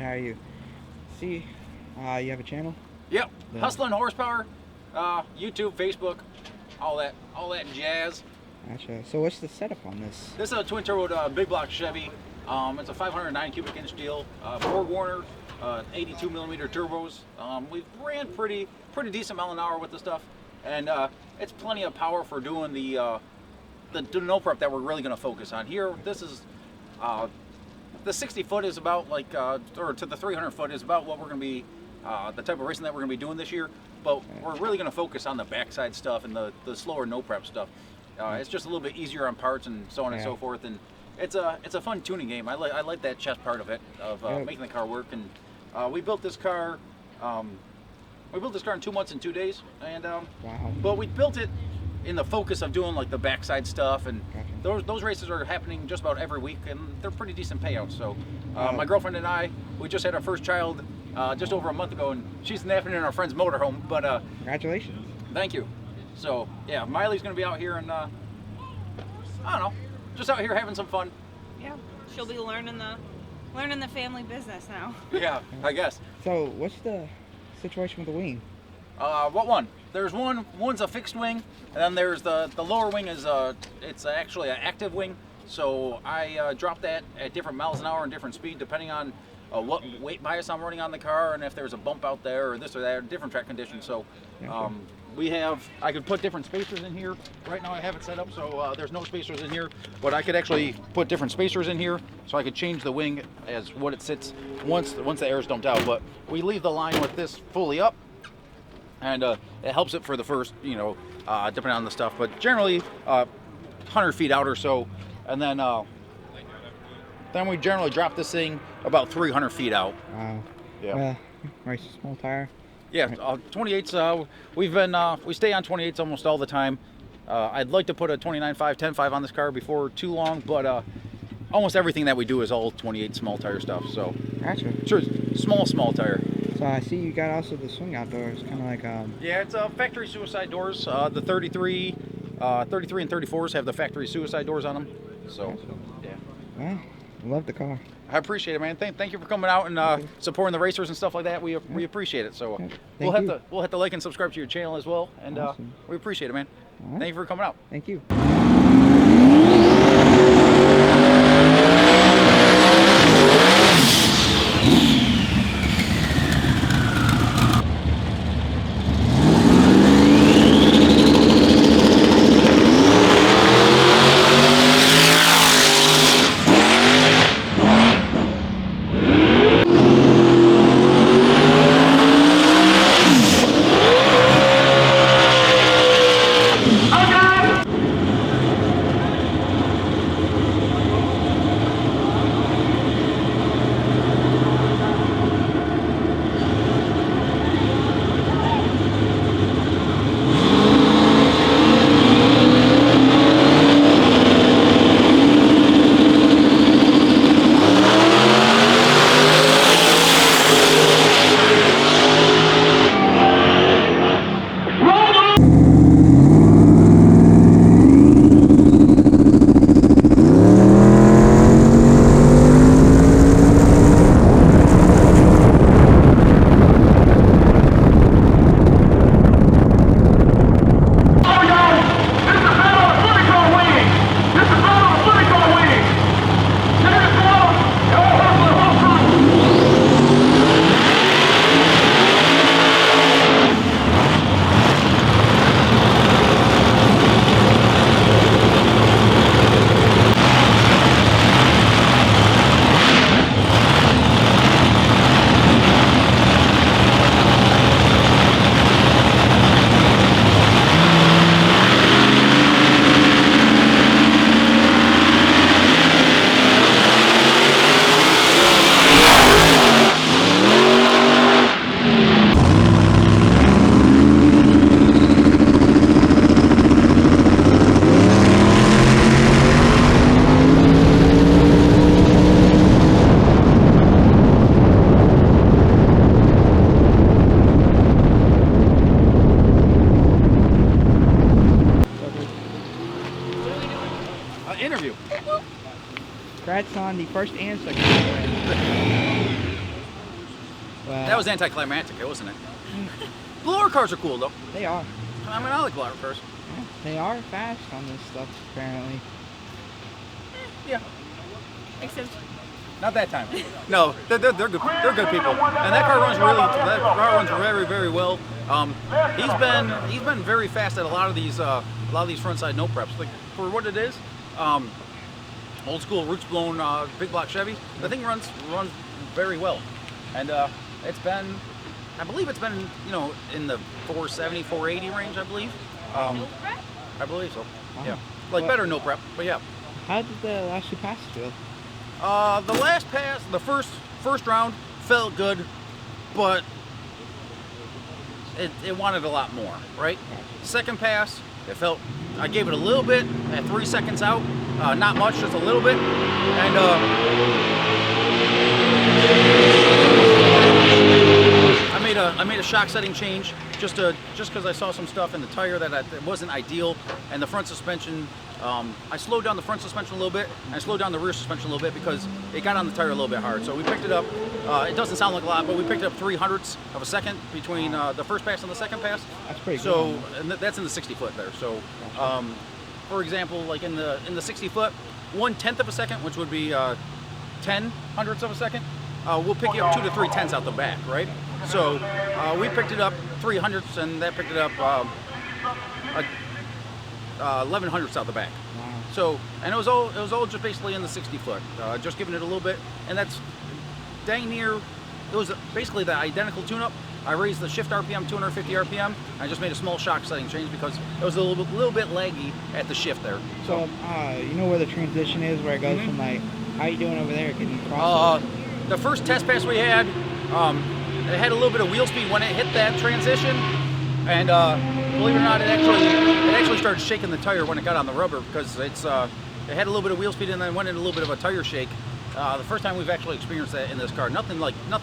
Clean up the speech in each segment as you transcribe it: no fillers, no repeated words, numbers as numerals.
How are you? See, you have a channel? Yep. Hustling Horsepower, YouTube, Facebook, all that jazz. Gotcha. So what's the setup on this? This is a twin turbo big block Chevy. It's a 509 cubic inch deal. 4 Warner, 82 millimeter turbos. We've ran pretty decent mile an hour with the stuff, and it's plenty of power for doing the no prep that we're really going to focus on here. This is the 60 foot is about like, or to the 300 foot is about what we're going to be, the type of racing that we're going to be doing this year. But we're really going to focus on the backside stuff and the slower no prep stuff. It's just a little bit easier on parts and so on and so forth. And it's a fun tuning game. I like that chess part of it, of making the car work. And we built this car. We built this car in 2 months and 2 days. And wow. But we built it in the focus of doing like the backside stuff, and those races are happening just about every week, and they're pretty decent payouts. So my girlfriend and I, we just had our first child just over a month ago, and she's napping in our friend's motorhome. But congratulations. Thank you. So yeah, Miley's gonna be out here, and I don't know, just out here having some fun. Yeah, she'll be learning the family business now. Yeah, I guess. So what's the situation with the wing? What one? There's one's a fixed wing, and then there's the lower wing is it's actually an active wing. So I drop that at different miles an hour and different speed depending on what weight bias I'm running on the car, and if there's a bump out there or this or that, different track conditions. So I could put different spacers in here. Right now I have it set up so there's no spacers in here, but I could actually put different spacers in here so I could change the wing as what it sits once the air is dumped out. But we leave the line with this fully up, and it helps it for the first, depending on the stuff, but generally 100 feet out or so, and then we generally drop this thing about 300 feet out. Wow. Yeah. Nice small tire. Yeah, 28s. We stay on 28s almost all the time. I'd like to put a 29.5, 10.5 on this car before too long, but almost everything that we do is all 28 small tire stuff. So gotcha. Sure, small tire. So I see you got also the swing outdoors, kind of like Yeah, it's factory suicide doors. The 33 and 34s have the factory suicide doors on them. So yeah. Well, I love the car. I appreciate it, man. Thank you for coming out and supporting the racers and stuff like that. We appreciate it. So we'll have to like and subscribe to your channel as well, and awesome. We appreciate it, man. Right. Thank you for coming out. Thank you. Congrats on the first and second win. Well, That was anticlimactic, wasn't it? Blower cars are cool though. They are. I mean, I like blower cars. Yeah, they are fast on this stuff, apparently. Yeah. Except Not that time. No, they're good. They're good people, and that car runs very, very well. He's been very fast at a lot of these frontside no preps. Like for what it is, old school roots blown big block Chevy. The thing runs very well, and it's been, I believe it's been in the 470, 480 range. I believe. no prep? I believe so. Wow. Yeah, like better no prep, but yeah. How did the last two passes feel? The last pass, the first round felt good, but it wanted a lot more, right? Second pass, it felt, I gave it a little bit at 3 seconds out, not much, just a little bit, and I made a shock setting change just because I saw some stuff in the tire that it wasn't ideal, and the front suspension. I slowed down the front suspension a little bit, and I slowed down the rear suspension a little bit because it got on the tire a little bit hard. So we picked it up. It doesn't sound like a lot, but we picked it up 3/100ths of a second between the first pass and the second pass. That's pretty So, good. and that's in the 60 foot there. So, for example, like in the 60 foot, 1/10 of a second, which would be 10/100ths of a second, we'll pick you up 2 to 3 tenths out the back, right? So we picked it up 3/100ths, and that picked it up 11/100ths out the back. Wow. So, and it was all just basically in the 60 foot, just giving it a little bit, and that's dang near. It was basically the identical tune-up. I raised the shift RPM 250 RPM. I just made a small shock setting change because it was a little bit laggy at the shift there. So, you know where the transition is, where it goes from like, how you doing over there? Can you cross it? The first test pass we had, it had a little bit of wheel speed when it hit that transition, and believe it or not, it actually started shaking the tire when it got on the rubber because it had a little bit of wheel speed and then went into a little bit of a tire shake. The first time we've actually experienced that in this car. Nothing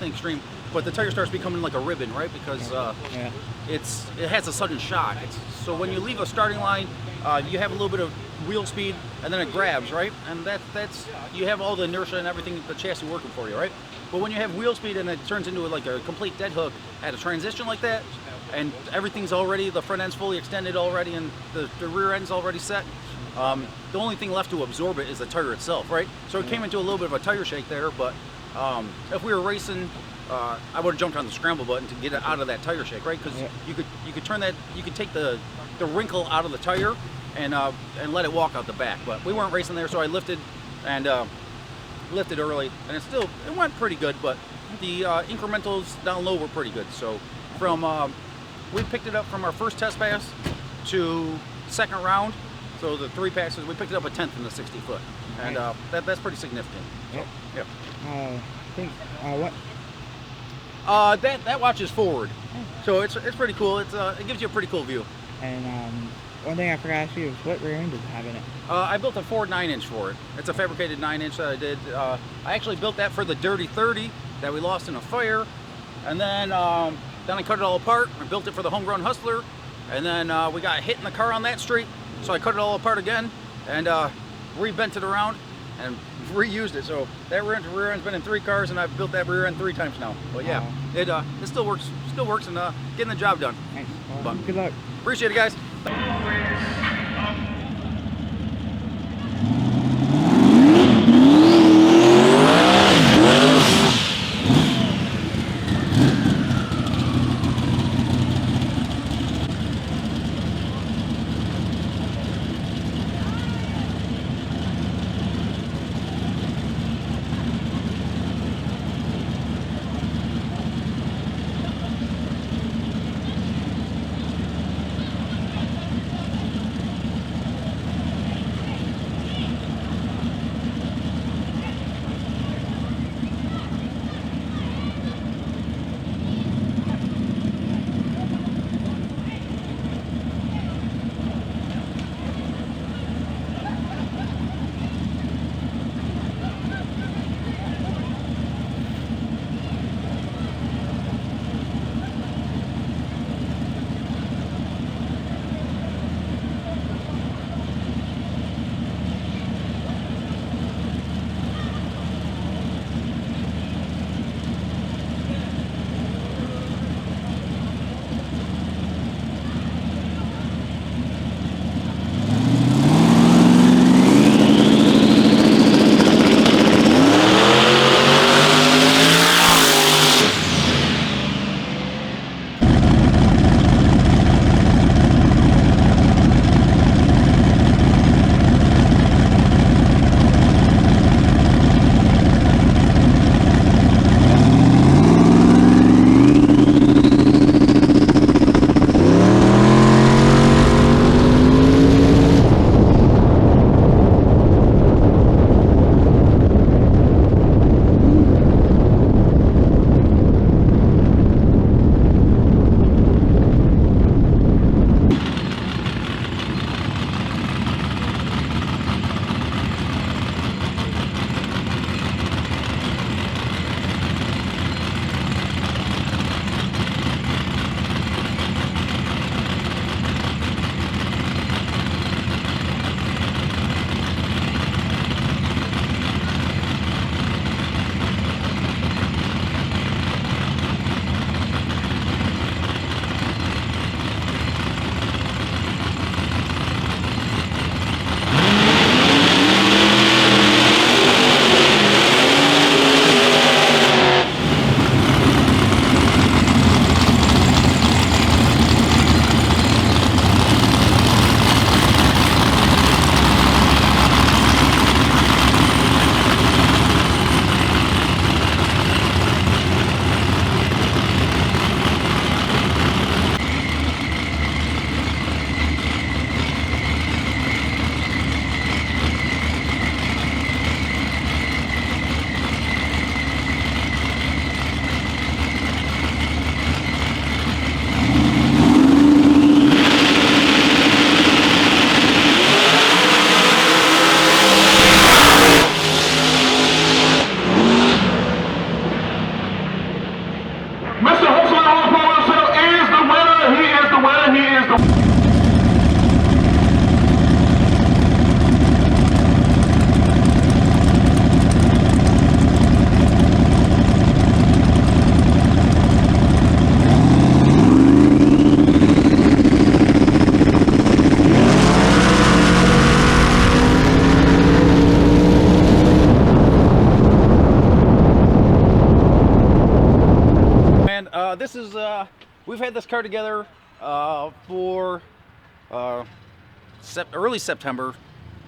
extreme, but the tire starts becoming like a ribbon, right? Because Yeah. it has a sudden shock. So when you leave a starting line, you have a little bit of wheel speed, and then it grabs, right? And that's you have all the inertia and everything, the chassis working for you, right? But when you have wheel speed and it turns into like a complete dead hook at a transition like that, and everything's already, the front end's fully extended already, and the rear end's already set, the only thing left to absorb it is the tire itself, right? So it came into a little bit of a tire shake there, but if we were racing, I would have jumped on the scramble button to get it out of that tire shake, right? Because you could turn that, you could take the wrinkle out of the tire and let it walk out the back. But we weren't racing there, so I lifted early, and it went pretty good. But the incrementals down low were pretty good. So we picked it up from our first test pass to second round. So the 3 passes, we picked it up 1/10 in the 60 foot, and that's pretty significant. So, Yep. yeah. I think what? That watch is forward, so it's pretty cool. It gives you a pretty cool view. And one thing I forgot to ask you is what rear end does it have in it? I built a Ford 9-inch for it. It's a fabricated 9-inch that I did. I actually built that for the Dirty 30 that we lost in a fire, and then I cut it all apart. I built it for the Homegrown Hustler, and then we got hit in the car on that street, so I cut it all apart again and re-bent it around and reused it. So that rear end's been in 3 cars, and I've built that rear end 3 times now. But yeah, Wow. it still works, and getting the job done. Thanks. Well, But- good luck. Appreciate it, guys. we've had this car together for early September.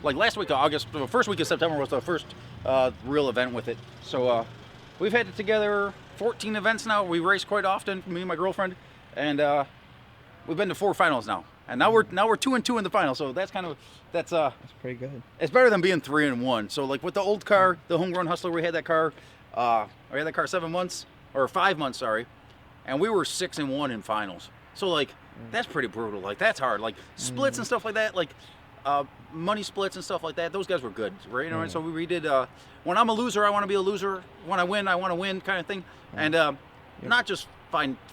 Like last week of August, the first week of September was the first real event with it. So we've had it together 14 events now. We race quite often, me and my girlfriend, and we've been to 4 finals now. And now we're 2-2 in the final. So that's that's pretty good. It's better than being 3-1. So like with the old car, the Homegrown Hustler, we had that car 7 months or 5 months, sorry, and we were 6-1 in finals. So like that's pretty brutal. Like that's hard. Like splits and stuff like that. Like money splits and stuff like that. Those guys were good, right? You know, so we did. When I'm a loser, I want to be a loser. When I win, I want to win, kind of thing. And not just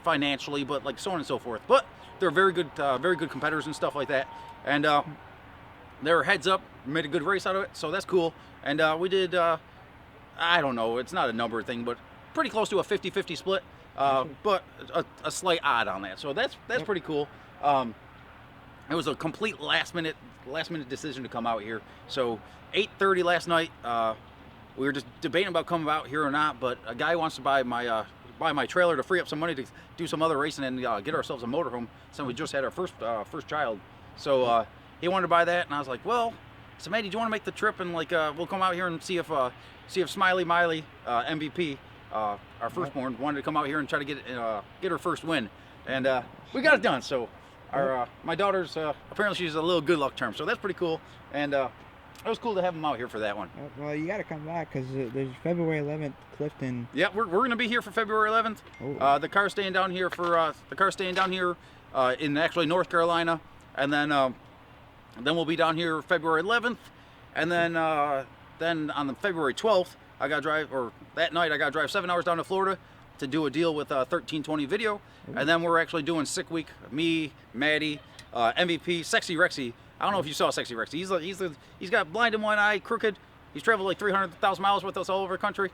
financially, but like so on and so forth. But they're very good competitors and stuff like that. And they were heads up, made a good race out of it. So that's cool. And we did. I don't know. It's not a number thing, but pretty close to a 50-50 split. But a slight odd on that. So that's pretty cool. It was a complete last minute decision to come out here. So 8:30 last night, we were just debating about coming out here or not, but a guy wants to buy my trailer to free up some money to do some other racing and get ourselves a motorhome since we just had our first child. So he wanted to buy that, and I was like, well, so Maddie, do you want to make the trip and like we'll come out here and see if Smiley Miley MVP, our firstborn, wanted to come out here and try to get her first win, and we got it done. So. My daughter's apparently she's a little good luck charm, so that's pretty cool, and it was cool to have them out here for that one. Well, you got to come back because there's February 11th, Clifton. Yeah, we're gonna be here for February 11th. Oh. The car's staying down here in actually North Carolina, and then we'll be down here February 11th, and then on the February 12th, that night I got to drive 7 hours down to Florida to do a deal with 1320 Video. And then we're actually doing Sick Week. Me, Maddie, MVP, Sexy Rexy. I don't know if you saw Sexy Rexy. He's got blind in one eye, crooked. He's traveled like 300,000 miles with us all over the country.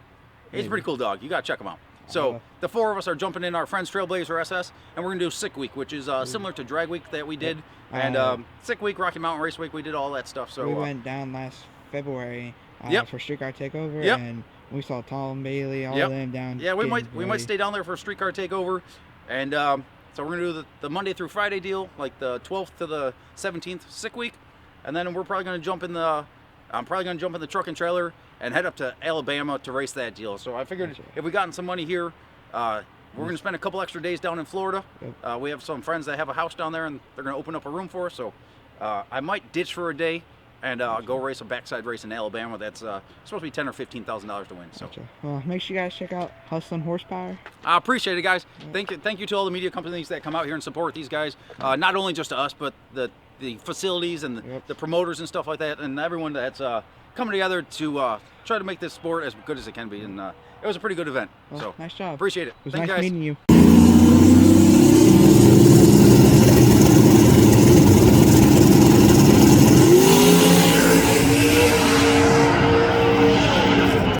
He's a pretty cool dog. You gotta check him out. So the 4 of us are jumping in our friend's Trailblazer SS, and we're gonna do Sick Week, which is similar to Drag Week that we did, and Sick Week, Rocky Mountain Race Week. We did all that stuff. So we went down last February for Streetcar Takeover, and we saw Tom Bailey, all of them down. Yeah, we might stay down there for Streetcar Takeover. And so we're gonna do the Monday through Friday deal, like the 12th to the 17th, Sick Week, and then we're probably gonna jump in the truck and trailer and head up to Alabama to race that deal. So I figured if we gotten some money here, we're gonna spend a couple extra days down in Florida. We have some friends that have a house down there, and they're gonna open up a room for us. So I might ditch for a day and go race a backside race in Alabama. That's supposed to be $10,000 or $15,000 to win. So, well, make sure you guys check out Hustlin' Horsepower. I appreciate it, guys. Thank you to all the media companies that come out here and support these guys. Not only just to us, but the facilities and the promoters and stuff like that, and everyone that's coming together to try to make this sport as good as it can be. And it was a pretty good event. Well, so nice job. Appreciate it. It was Thank nice you guys. meeting you.